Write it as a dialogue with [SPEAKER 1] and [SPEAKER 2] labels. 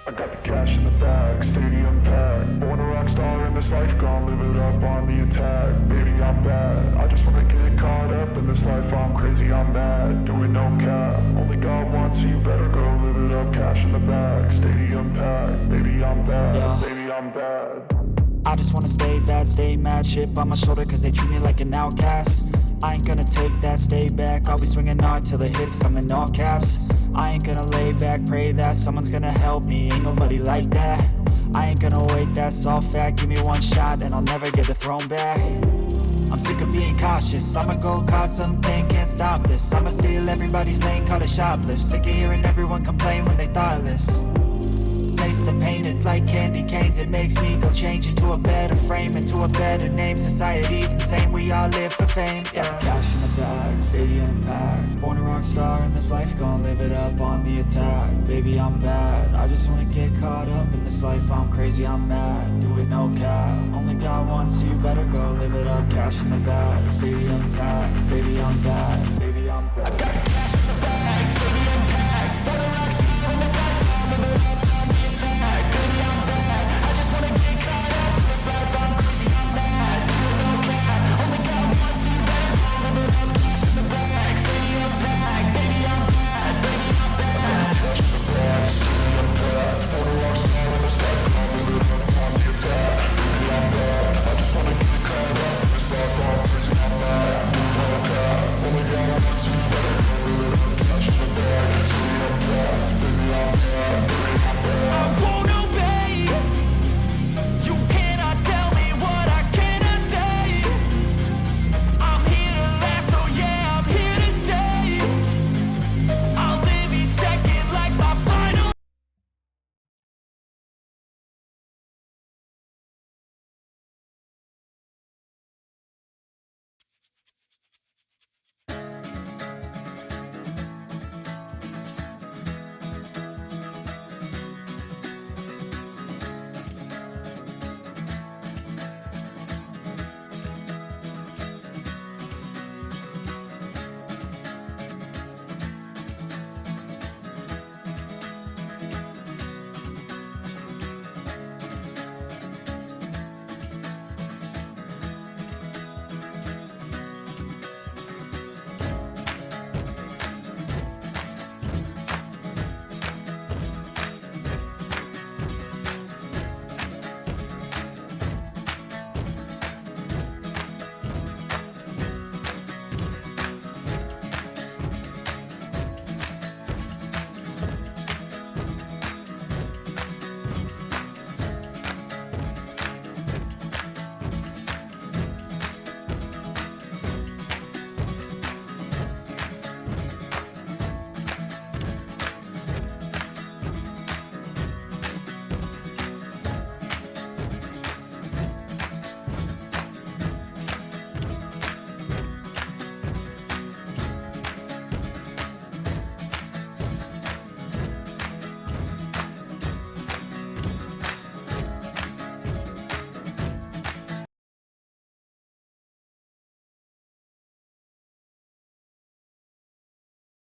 [SPEAKER 1] I got the cash in the bag, stadium packed. Born a rock star in this life, gon' live it up on the attack. Baby, I'm bad, I just wanna get caught up in this life. I'm crazy, I'm mad, doing no cap. Only God wants, so you better go live it up. Cash in the bag, stadium packed. Baby, I'm bad, baby, I'm bad.
[SPEAKER 2] I just wanna stay bad, stay mad. Chip on my shoulder cause they treat me like an outcast. I ain't gonna take that, stay back. I'll be swinging hard till the hits come in all caps. I ain't gonna lay back, pray that someone's gonna help me. Ain't nobody like that. I ain't gonna wait, that's all fact. Give me one shot and I'll never get the throne back. I'm sick of being cautious, I'ma go cause something, can't stop this. I'ma steal everybody's lane, call it shoplift. Sick of hearing everyone complain when they thoughtless. Taste the pain, it's like candy canes. It makes me go change into a better frame, into a better name. Society's insane, we all live for fame, yeah. Cash in the bag, stadium packed. Born a rock star in this life, gon' live it up on the attack. Baby, I'm bad, I just wanna get caught up in this life. I'm crazy, I'm mad, do it no cap. Only God wants, so you better go live it up. Cash in the bag, stadium packed. Baby, I'm bad, baby, I'm bad.